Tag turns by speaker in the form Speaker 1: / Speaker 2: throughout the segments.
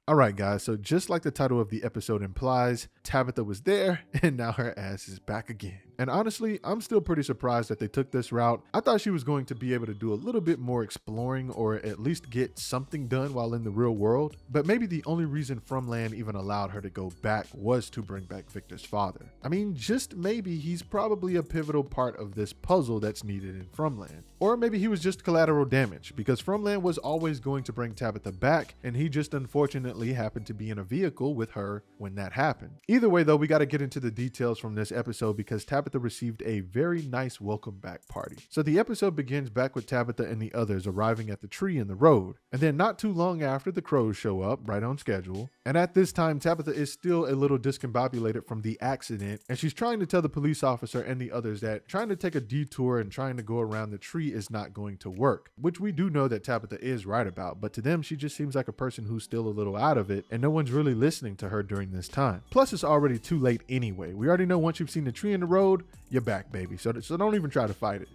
Speaker 1: Alright guys, so just like the title of the episode implies, Tabitha was there and now her ass is back again. And honestly, I'm still pretty surprised that they took this route. I thought she was going to be able to do a little bit more exploring or at least get something done while in the real world, but maybe the only reason Fromland even allowed her to go back was to bring back Victor's father. I mean, just maybe he's probably a pivotal part of this puzzle that's needed in Fromland. Or maybe he was just collateral damage, because Fromland was always going to bring Tabitha back, and he just unfortunately happened to be in a vehicle with her when that happened. Either way though, we got to get into the details from this episode because Tabitha received a very nice welcome back party. So the episode begins back with Tabitha and the others arriving at the tree in the road, and then not too long after, the crows show up right on schedule. And at this time, Tabitha is still a little discombobulated from the accident, and she's trying to tell the police officer and the others that trying to take a detour and trying to go around the tree is not going to work, which we do know that Tabitha is right about, but to them she just seems like a person who's still a little out of it, and no one's really listening to her during this time. Plus, it's already too late anyway. We already know once you've seen the tree in the road, you're back, baby, so don't even try to fight it.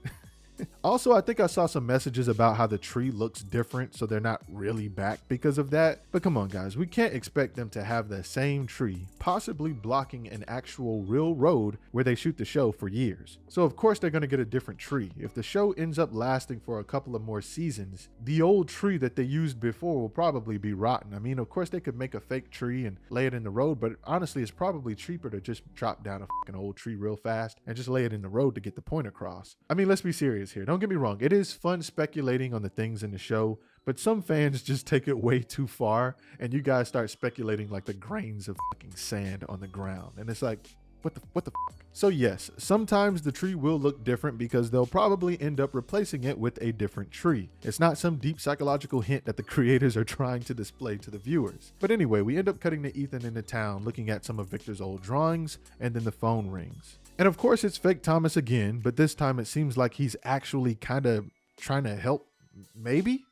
Speaker 1: Also, I think I saw some messages about how the tree looks different, so they're not really back because of that. But come on guys, we can't expect them to have the same tree possibly blocking an actual real road where they shoot the show for years. So of course they're going to get a different tree. If the show ends up lasting for a couple of more seasons, the old tree that they used before will probably be rotten. I mean, of course they could make a fake tree and lay it in the road, but honestly it's probably cheaper to just chop down a fucking old tree real fast and just lay it in the road to get the point across. I mean, let's be serious here. Don't get me wrong, it is fun speculating on the things in the show, but some fans just take it way too far and you guys start speculating like the grains of fucking sand on the ground, and it's like, what the fuck? So yes, sometimes the tree will look different because they'll probably end up replacing it with a different tree. It's not some deep psychological hint that the creators are trying to display to the viewers. But anyway, we end up cutting to Ethan in the town looking at some of Victor's old drawings, and then the phone rings. And of course it's fake Thomas again, but this time it seems like he's actually kind of trying to help, maybe?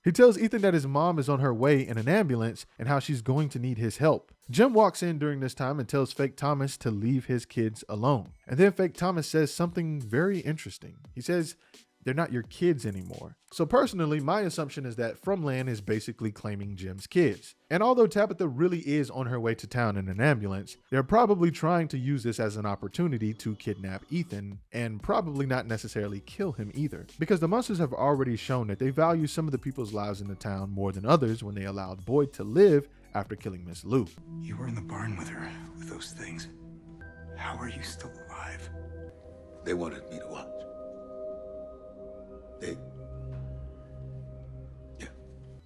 Speaker 1: He tells Ethan that his mom is on her way in an ambulance and how she's going to need his help. Jim walks in during this time and tells fake Thomas to leave his kids alone. And then fake Thomas says something very interesting. He says, they're not your kids anymore. So personally, my assumption is that Fromland is basically claiming Jim's kids. And although Tabitha really is on her way to town in an ambulance, they're probably trying to use this as an opportunity to kidnap Ethan, and probably not necessarily kill him either. Because the monsters have already shown that they value some of the people's lives in the town more than others when they allowed Boyd to live after killing Miss Lou.
Speaker 2: You were in the barn with her, with those things. How are you still alive?
Speaker 3: They wanted me to watch.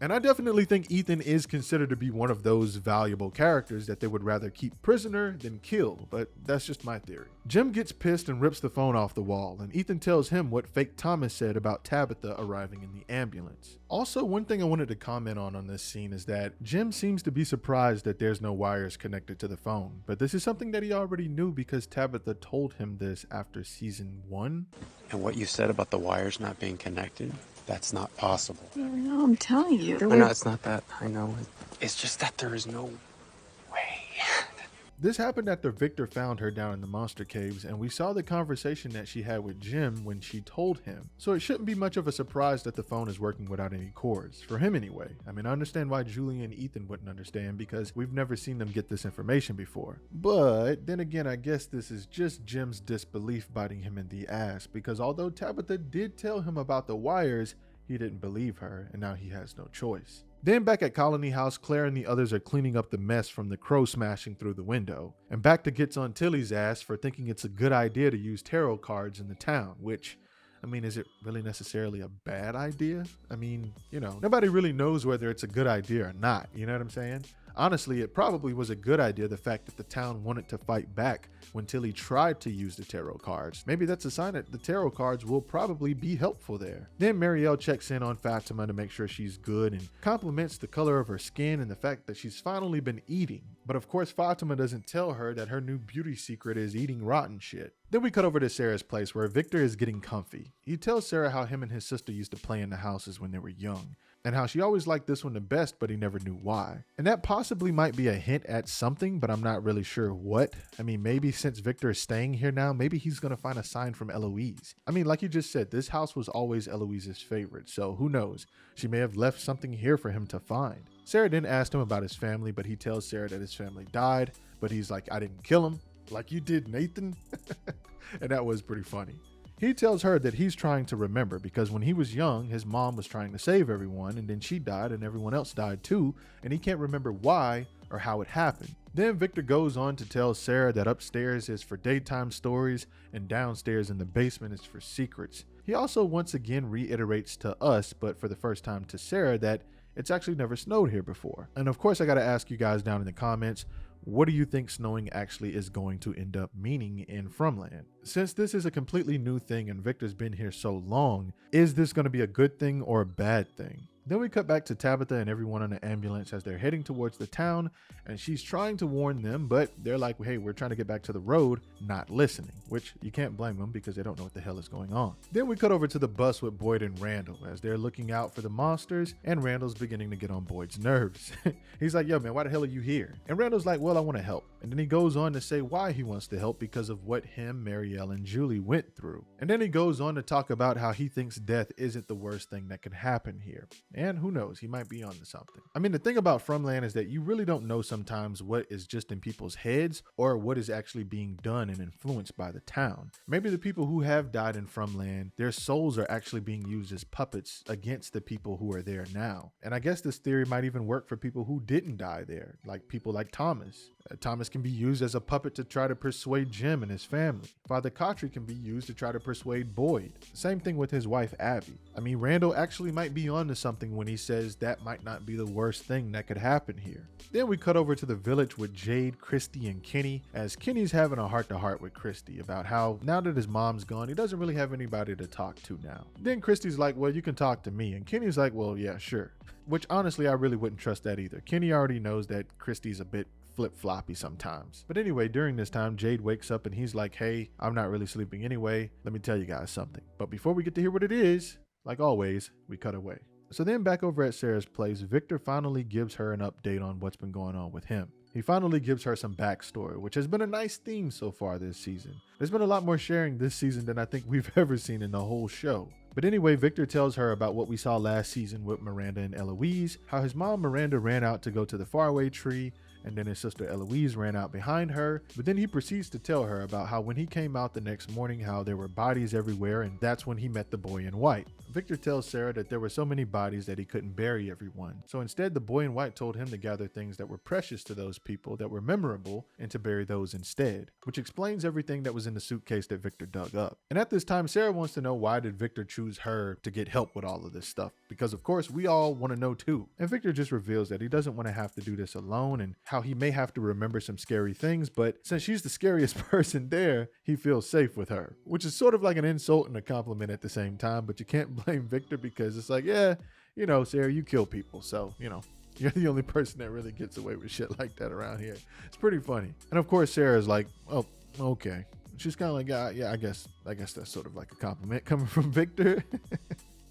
Speaker 1: And I definitely think Ethan is considered to be one of those valuable characters that they would rather keep prisoner than kill, but that's just my theory. Jim gets pissed and rips the phone off the wall, and Ethan tells him what fake Thomas said about Tabitha arriving in the ambulance. Also, one thing I wanted to comment on this scene is that Jim seems to be surprised that there's no wires connected to the phone, but this is something that he already knew because Tabitha told him this after season 1.
Speaker 4: And what you said about the wires not being connected, that's not possible.
Speaker 5: No, I'm telling you.
Speaker 4: No, it's not that. I know. It's just that there is no way.
Speaker 1: This happened after Victor found her down in the monster caves, and we saw the conversation that she had with Jim when she told him. So it shouldn't be much of a surprise that the phone is working without any cords, for him anyway. I mean, I understand why Julie and Ethan wouldn't understand because we've never seen them get this information before. But then again, I guess this is just Jim's disbelief biting him in the ass, because although Tabitha did tell him about the wires, he didn't believe her, and now he has no choice. Then back at Colony House, Claire and the others are cleaning up the mess from the crow smashing through the window. And Bacta gets on Tilly's ass for thinking it's a good idea to use tarot cards in the town, which, I mean, is it really necessarily a bad idea? I mean, you know, nobody really knows whether it's a good idea or not, you know what I'm saying? Honestly, it probably was a good idea, the fact that the town wanted to fight back when Tilly tried to use the tarot cards. Maybe that's a sign that the tarot cards will probably be helpful there. Then Marielle checks in on Fatima to make sure she's good and compliments the color of her skin and the fact that she's finally been eating. But of course, Fatima doesn't tell her that her new beauty secret is eating rotten shit. Then we cut over to Sarah's place where Victor is getting comfy. He tells Sarah how him and his sister used to play in the houses when they were young, and how she always liked this one the best, but he never knew why. And that possibly might be a hint at something, but I'm not really sure what. I mean, maybe since Victor is staying here now, maybe he's gonna find a sign from Eloise. I mean, like you just said, this house was always Eloise's favorite, so who knows? She may have left something here for him to find. Sarah then asked him about his family, but he tells Sarah that his family died, but he's like, I didn't kill him, like you did, Nathan. And that was pretty funny. He tells her that he's trying to remember because when he was young, his mom was trying to save everyone, and then she died and everyone else died too, and he can't remember why or how it happened. Then Victor goes on to tell Sarah that upstairs is for daytime stories and downstairs in the basement is for secrets. He also once again reiterates to us, but for the first time to Sarah, that it's actually never snowed here before. And of course, I gotta ask you guys down in the comments, what do you think snowing actually is going to end up meaning in Fromland? Since this is a completely new thing and Victor's been here so long, is this going to be a good thing or a bad thing? Then we cut back to Tabitha and everyone on the ambulance as they're heading towards the town, and she's trying to warn them, but they're like, hey, we're trying to get back to the road, not listening, which you can't blame them because they don't know what the hell is going on. Then we cut over to the bus with Boyd and Randall as they're looking out for the monsters, and Randall's beginning to get on Boyd's nerves. He's like, yo man, why the hell are you here? And Randall's like, well, I want to help. And then he goes on to say why he wants to help because of what him, Marielle, and Julie went through. And then he goes on to talk about how he thinks death isn't the worst thing that could happen here. And who knows, he might be onto something. I mean, the thing about Fromland is that you really don't know sometimes what is just in people's heads or what is actually being done and influenced by the town. Maybe the people who have died in Fromland, their souls are actually being used as puppets against the people who are there now. And I guess this theory might even work for people who didn't die there, like people like Thomas. Thomas can be used as a puppet to try to persuade Jim and his family. Father Kotry can be used to try to persuade Boyd. Same thing with his wife, Abby. I mean, Randall actually might be onto something when he says that might not be the worst thing that could happen here. Then we cut over to the village with Jade, Christy, and Kenny, as Kenny's having a heart-to-heart with Christy about how now that his mom's gone, he doesn't really have anybody to talk to now. Then Christy's like, well, you can talk to me. And Kenny's like, well, yeah, sure. Which honestly, I really wouldn't trust that either. Kenny already knows that Christy's a bit flip-floppy sometimes. But anyway, during this time, Jade wakes up and he's like, hey, I'm not really sleeping anyway. Let me tell you guys something. But before we get to hear what it is, like always, we cut away. So then back over at Sarah's place, Victor finally gives her an update on what's been going on with him. He finally gives her some backstory, which has been a nice theme so far this season. There's been a lot more sharing this season than I think we've ever seen in the whole show. But anyway, Victor tells her about what we saw last season with Miranda and Eloise, how his mom Miranda ran out to go to the faraway tree, and then his sister Eloise ran out behind her. But then he proceeds to tell her about how when he came out the next morning, how there were bodies everywhere, and that's when he met the boy in white. Victor tells Sarah that there were so many bodies that he couldn't bury everyone. So instead, the boy in white told him to gather things that were precious to those people, that were memorable, and to bury those instead, which explains everything that was in the suitcase that Victor dug up. And at this time, Sarah wants to know, why did Victor choose her to get help with all of this stuff? Because of course, we all want to know too. And Victor just reveals that he doesn't want to have to do this alone, and how he may have to remember some scary things, but since she's the scariest person there, he feels safe with her, which is sort of like an insult and a compliment at the same time. But you can't blame Victor because it's like, yeah, you know, Sarah, you kill people, so, you know, you're the only person that really gets away with shit like that around here. It's pretty funny. And of course, Sarah's like, oh, okay. She's kind of like, yeah, I guess that's sort of like a compliment coming from Victor.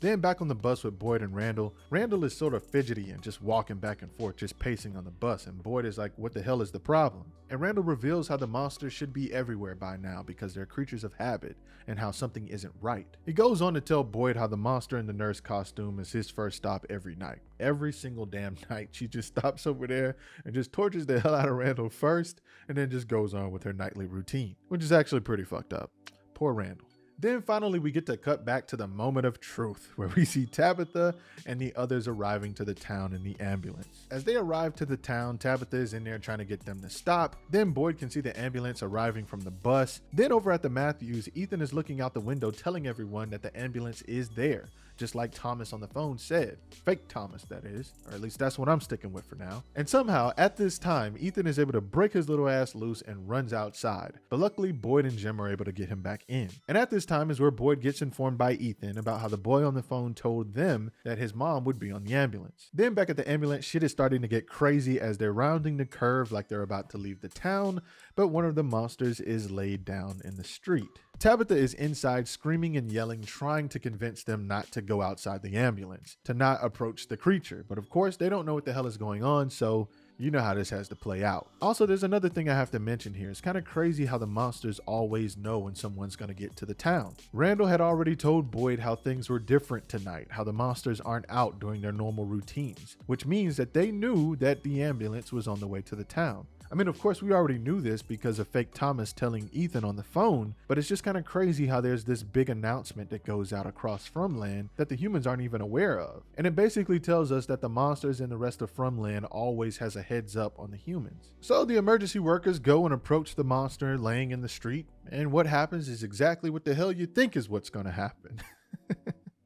Speaker 1: Then back on the bus with Boyd and Randall. Randall is sort of fidgety and just walking back and forth, just pacing on the bus. And Boyd is like, what the hell is the problem? And Randall reveals how the monsters should be everywhere by now because they're creatures of habit and how something isn't right. He goes on to tell Boyd how the monster in the nurse costume is his first stop every night. Every single damn night, she just stops over there and just tortures the hell out of Randall first and then just goes on with her nightly routine, which is actually pretty fucked up. Poor Randall. Then finally we get to cut back to the moment of truth where we see Tabitha and the others arriving to the town in the ambulance. As they arrive to the town, Tabitha is in there trying to get them to stop. Then Boyd can see the ambulance arriving from the bus. Then over at the Matthews, Ethan is looking out the window telling everyone that the ambulance is there, just like Thomas on the phone said. Fake Thomas, that is, or at least that's what I'm sticking with for now. And somehow at this time, Ethan is able to break his little ass loose and runs outside. But luckily Boyd and Jim are able to get him back in. And at this time is where Boyd gets informed by Ethan about how the boy on the phone told them that his mom would be on the ambulance. Then back at the ambulance, shit is starting to get crazy as they're rounding the curve like they're about to leave the town, but one of the monsters is laid down in the street. Tabitha is inside screaming and yelling, trying to convince them not to go outside the ambulance, to not approach the creature. But of course, they don't know what the hell is going on, so You know how this has to play out. Also, there's another thing I have to mention here. It's kind of crazy how the monsters always know when someone's going to get to the town. Randall had already told Boyd how things were different tonight, how the monsters aren't out doing their normal routines, which means that they knew that the ambulance was on the way to the town. I mean, of course, we already knew this because of fake Thomas telling Ethan on the phone, but it's just kind of crazy how there's this big announcement that goes out across Frumland that the humans aren't even aware of. And it basically tells us that the monsters and the rest of Frumland always has a heads up on the humans. So the emergency workers go and approach the monster laying in the street, and what happens is exactly what the hell you think is what's going to happen.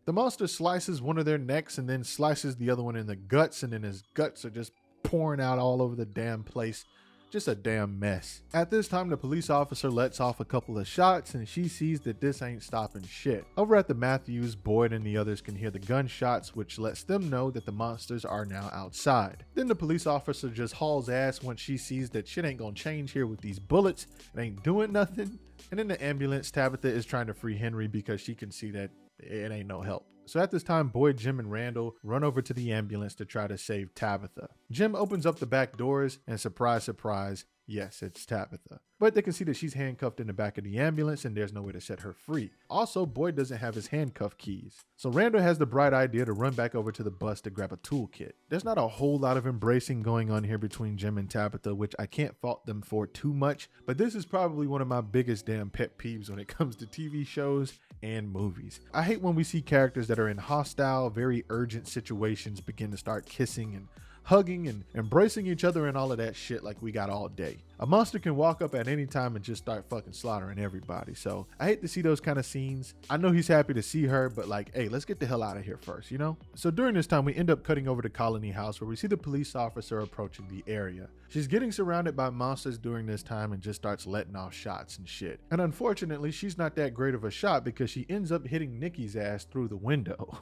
Speaker 1: The monster slices one of their necks and then slices the other one in the guts, and then his guts are just pouring out all over the damn place. Just a damn mess. At this time, the police officer lets off a couple of shots and she sees that this ain't stopping shit. Over at the Matthews, Boyd and the others can hear the gunshots, which lets them know that the monsters are now outside. Then the police officer just hauls ass once she sees that shit ain't gonna change here with these bullets. It ain't doing nothing. And in the ambulance, Tabitha is trying to free Henry because she can see that it ain't no help. So at this time, Boyd, Jim, and Randall run over to the ambulance to try to save Tabitha. Jim opens up the back doors and surprise, surprise, yes, it's Tabitha. But they can see that she's handcuffed in the back of the ambulance and there's no way to set her free. Also, Boyd doesn't have his handcuff keys. So Randall has the bright idea to run back over to the bus to grab a toolkit. There's not a whole lot of embracing going on here between Jim and Tabitha, which I can't fault them for too much, but this is probably one of my biggest damn pet peeves when it comes to TV shows and movies. I hate when we see characters that are in hostile, very urgent situations begin to start kissing and hugging and embracing each other and all of that shit like we got all day. A monster can walk up at any time and just start fucking slaughtering everybody. So I hate to see those kind of scenes. I know he's happy to see her, but like, hey, let's get the hell out of here first, you know? So during this time, we end up cutting over to Colony House where we see the police officer approaching the area. She's getting surrounded by monsters during this time and just starts letting off shots and shit. And unfortunately, she's not that great of a shot because she ends up hitting Nikki's ass through the window.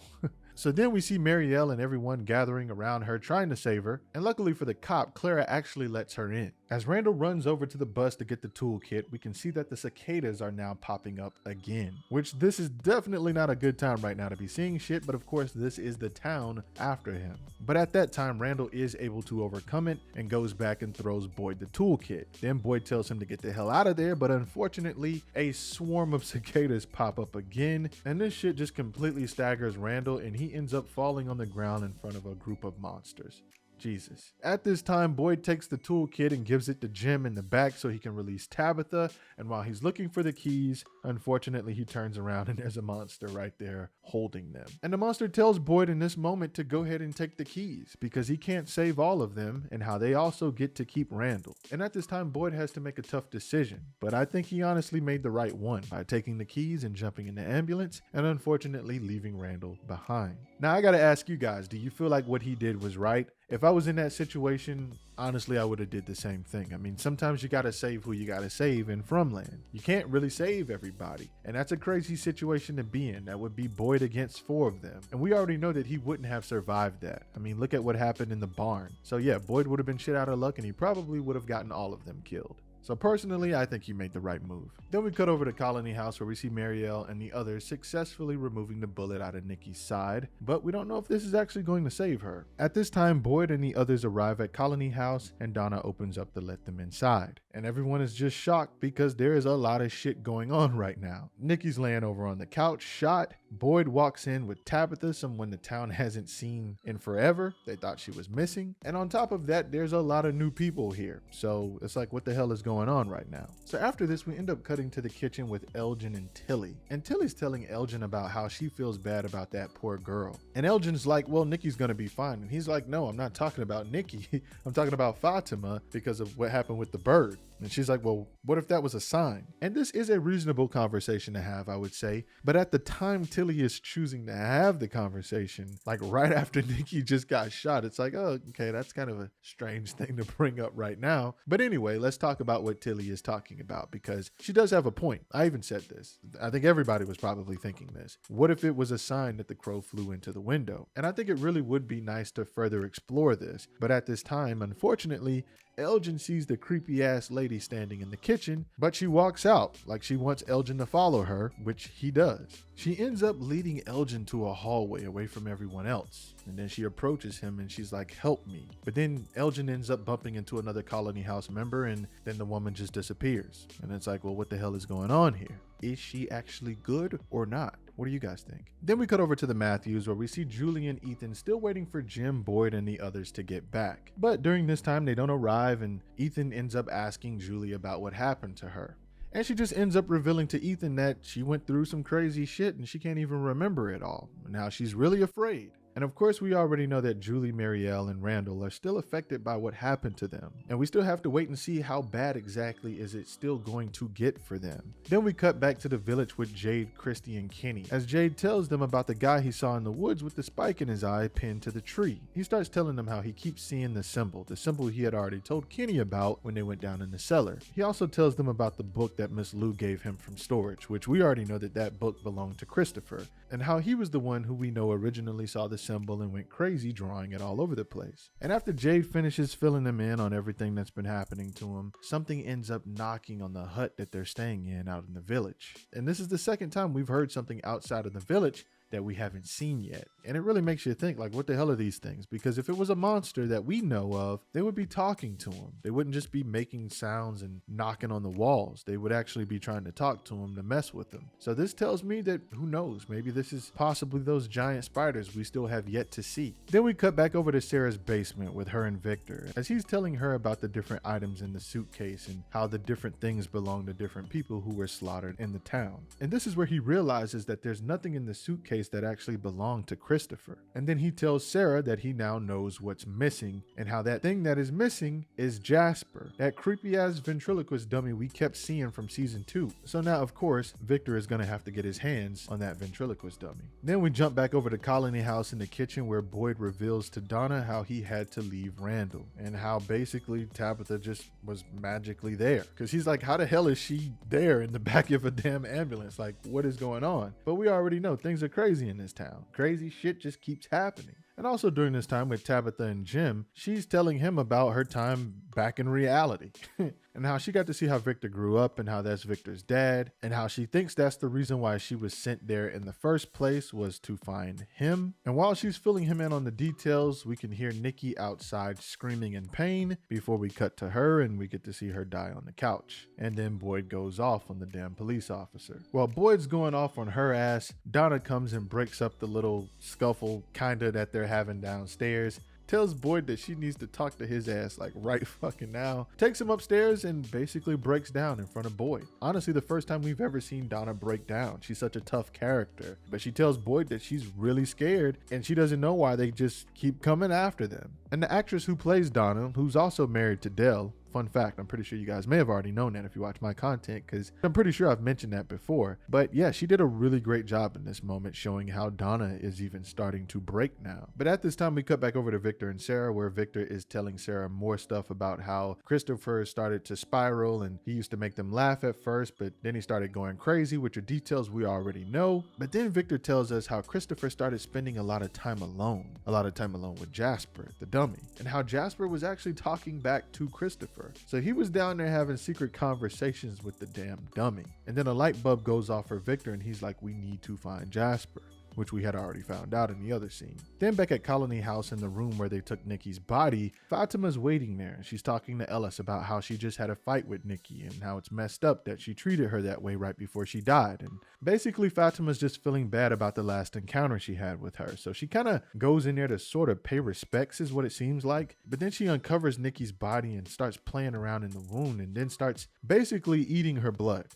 Speaker 1: So then we see Marielle and everyone gathering around her trying to save her, and luckily for the cop, Clara actually lets her in. As Randall runs over to the bus to get the toolkit, we can see that the cicadas are now popping up again, which this is definitely not a good time right now to be seeing shit, but of course this is the town after him. But at that time, Randall is able to overcome it and goes back and throws Boyd the toolkit. Then Boyd tells him to get the hell out of there, but unfortunately, a swarm of cicadas pop up again, and this shit just completely staggers Randall and he ends up falling on the ground in front of a group of monsters. Jesus. At this time, Boyd takes the toolkit and gives it to Jim in the back so he can release Tabitha, and while he's looking for the keys, unfortunately he turns around and there's a monster right there holding them. And the monster tells Boyd in this moment to go ahead and take the keys because he can't save all of them and how they also get to keep Randall. And at this time, Boyd has to make a tough decision, but I think he honestly made the right one by taking the keys and jumping in the ambulance and unfortunately leaving Randall behind. Now I gotta ask you guys, do you feel like what he did was right? If I was in that situation, honestly, I would have did the same thing. I mean, sometimes you gotta save who you gotta save in Frumland. You can't really save everybody. And that's a crazy situation to be in. That would be Boyd against 4 of them. And we already know that he wouldn't have survived that. I mean, look at what happened in the barn. So yeah, Boyd would have been shit out of luck and he probably would have gotten all of them killed. So personally, I think he made the right move. Then we cut over to Colony House where we see Marielle and the others successfully removing the bullet out of Nikki's side, but we don't know if this is actually going to save her. At this time, Boyd and the others arrive at Colony House and Donna opens up to let them inside. And everyone is just shocked because there is a lot of shit going on right now. Nikki's laying over on the couch, shot. Boyd walks in with Tabitha, someone the town hasn't seen in forever. They thought she was missing. And on top of that, there's a lot of new people here. So it's like, what the hell is going on right now? So after this, we end up cutting to the kitchen with Elgin and Tilly. And Tilly's telling Elgin about how she feels bad about that poor girl. And Elgin's like, well, Nikki's gonna be fine. And he's like, no, I'm not talking about Nikki. I'm talking about Fatima because of what happened with the bird. And she's like, well, what if that was a sign? And this is a reasonable conversation to have, I would say. But at the time Tilly is choosing to have the conversation, like right after Nikki just got shot, it's like, oh, okay, that's kind of a strange thing to bring up right now. But anyway, let's talk about what Tilly is talking about because she does have a point. I even said this. I think everybody was probably thinking this. What if it was a sign that the crow flew into the window? And I think it really would be nice to further explore this. But at this time, unfortunately, Elgin sees the creepy ass lady lady standing in the kitchen, but she walks out like she wants Elgin to follow her, which he does. She ends up leading Elgin to a hallway away from everyone else. And then she approaches him and she's like, help me. But then Elgin ends up bumping into another Colony House member, and then the woman just disappears. And it's like, well, what the hell is going on here? Is she actually good or not? What do you guys think? Then we cut over to the Matthews, where we see Julie and Ethan still waiting for Jim, Boyd, and the others to get back. But during this time, they don't arrive, and Ethan ends up asking Julie about what happened to her. And she just ends up revealing to Ethan that she went through some crazy shit and she can't even remember it all. Now she's really afraid. And of course, we already know that Julie, Marielle, and Randall are still affected by what happened to them. And we still have to wait and see how bad exactly is it still going to get for them. Then we cut back to the village with Jade, Christy, and Kenny, as Jade tells them about the guy he saw in the woods with the spike in his eye pinned to the tree. He starts telling them how he keeps seeing the symbol he had already told Kenny about when they went down in the cellar. He also tells them about the book that Miss Lou gave him from storage, which we already know that book belonged to Christopher, and how he was the one who we know originally saw the symbol and went crazy drawing it all over the place. And after Jade finishes filling them in on everything that's been happening to him, something ends up knocking on the hut that they're staying in out in the village. And this is the second time we've heard something outside of the village that we haven't seen yet. And it really makes you think, like, what the hell are these things? Because if it was a monster that we know of, they would be talking to him. They wouldn't just be making sounds and knocking on the walls. They would actually be trying to talk to him to mess with him. So this tells me that, who knows, maybe this is possibly those giant spiders we still have yet to see. Then we cut back over to Sarah's basement with her and Victor, as he's telling her about the different items in the suitcase and how the different things belong to different people who were slaughtered in the town. And this is where he realizes that there's nothing in the suitcase that actually belonged to Christopher. And then he tells Sarah that he now knows what's missing, and how that thing that is missing is Jasper, that creepy ass ventriloquist dummy we kept seeing from season 2. So now, of course, Victor is gonna have to get his hands on that ventriloquist dummy. Then we jump back over to Colony House in the kitchen, where Boyd reveals to Donna how he had to leave Randall, and how basically Tabitha just was magically there. Because he's like, how the hell is she there in the back of a damn ambulance? Like, what is going on? But we already know things are crazy in this town. Crazy shit just keeps happening. And also during this time with Tabitha and Jim, she's telling him about her time back in reality and how she got to see how Victor grew up and how that's Victor's dad, and how she thinks that's the reason why she was sent there in the first place, was to find him. And while she's filling him in on the details, we can hear Nikki outside screaming in pain before we cut to her and we get to see her die on the couch. And then Boyd goes off on the damn police officer. While Boyd's going off on her ass, Donna comes and breaks up the little scuffle kinda that they're having downstairs, tells Boyd that she needs to talk to his ass like right fucking now, takes him upstairs and basically breaks down in front of Boyd. Honestly, the first time we've ever seen Donna break down. She's such a tough character, but she tells Boyd that she's really scared and she doesn't know why they just keep coming after them. And the actress who plays Donna, who's also married to Dell, fun fact, I'm pretty sure you guys may have already known that if you watch my content, because I'm pretty sure I've mentioned that before. But yeah, she did a really great job in this moment, showing how Donna is even starting to break now. But at this time, we cut back over to Victor and Sarah, where Victor is telling Sarah more stuff about how Christopher started to spiral, and he used to make them laugh at first, but then he started going crazy, which are details we already know. But then Victor tells us how Christopher started spending a lot of time alone with Jasper, the dummy, and how Jasper was actually talking back to Christopher. So he was down there having secret conversations with the damn dummy. And then a light bulb goes off for Victor and he's like, we need to find Jasper, which we had already found out in the other scene. Then back at Colony House in the room where they took Nikki's body, Fatima's waiting there. She's talking to Ellis about how she just had a fight with Nikki and how it's messed up that she treated her that way right before she died. And basically Fatima's just feeling bad about the last encounter she had with her. So she kind of goes in there to sort of pay respects, is what it seems like. But then she uncovers Nikki's body and starts playing around in the wound and then starts basically eating her blood.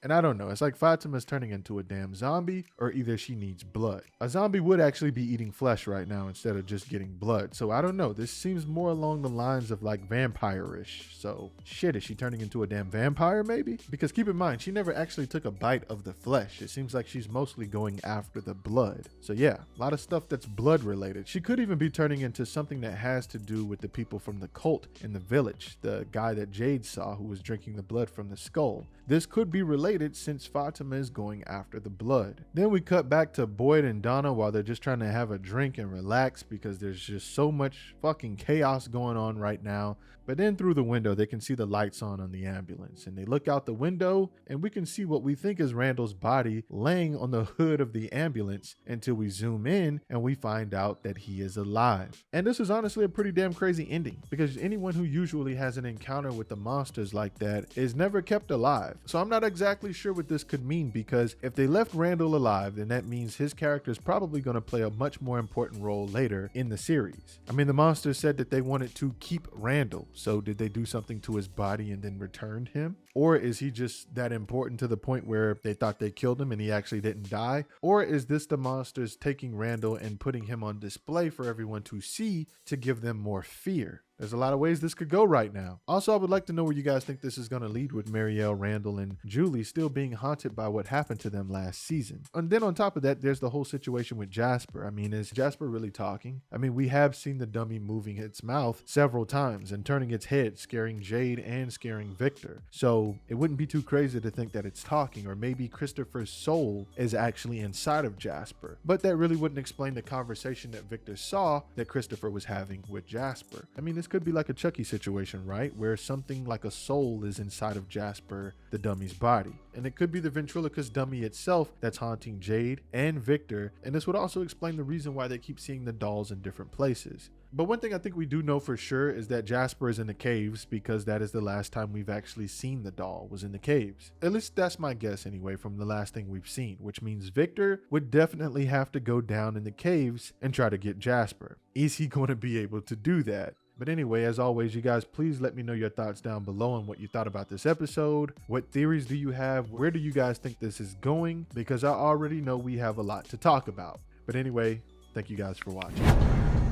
Speaker 1: And I don't know, it's like Fatima's turning into a damn zombie, or either she needs blood. A zombie would actually be eating flesh right now instead of just getting blood. So I don't know, this seems more along the lines of like vampire-ish. So shit, is she turning into a damn vampire maybe? Because keep in mind, she never actually took a bite of the flesh. It seems like she's mostly going after the blood. So yeah, a lot of stuff that's blood related. She could even be turning into something that has to do with the people from the cult in the village. The guy that Jade saw who was drinking the blood from the skull. This could be related related since Fatima is going after the blood. Then we cut back to Boyd and Donna while they're just trying to have a drink and relax because there's just so much fucking chaos going on right now. But then through the window, they can see the lights on the ambulance, and they look out the window and we can see what we think is Randall's body laying on the hood of the ambulance until we zoom in and we find out that he is alive. And this is honestly a pretty damn crazy ending because anyone who usually has an encounter with the monsters like that is never kept alive. So I'm not exactly sure what this could mean, because if they left Randall alive, then that means his character is probably going to play a much more important role later in the series. I mean, the monsters said that they wanted to keep Randall. So did they do something to his body and then returned him? Or is he just that important to the point where they thought they killed him and he actually didn't die? Or is this the monsters taking Randall and putting him on display for everyone to see to give them more fear? There's a lot of ways this could go right now. Also, I would like to know where you guys think this is going to lead with Marielle, Randall, and Julie still being haunted by what happened to them last season. And then on top of that, there's the whole situation with Jasper. I mean, is Jasper really talking? I mean, we have seen the dummy moving its mouth several times and turning its head, scaring Jade and scaring Victor. So it wouldn't be too crazy to think that it's talking, or maybe Christopher's soul is actually inside of Jasper. But that really wouldn't explain the conversation that Victor saw that Christopher was having with Jasper. I mean, this could be like a Chucky situation, right? Where something like a soul is inside of Jasper, the dummy's body. And it could be the ventriloquist dummy itself that's haunting Jade and Victor. And this would also explain the reason why they keep seeing the dolls in different places. But one thing I think we do know for sure is that Jasper is in the caves, because that is the last time we've actually seen the doll, was in the caves. At least that's my guess anyway from the last thing we've seen, which means Victor would definitely have to go down in the caves and try to get Jasper. Is he going to be able to do that? But anyway, as always, you guys, please let me know your thoughts down below on what you thought about this episode. What theories do you have? Where do you guys think this is going? Because I already know we have a lot to talk about. But anyway, thank you guys for watching.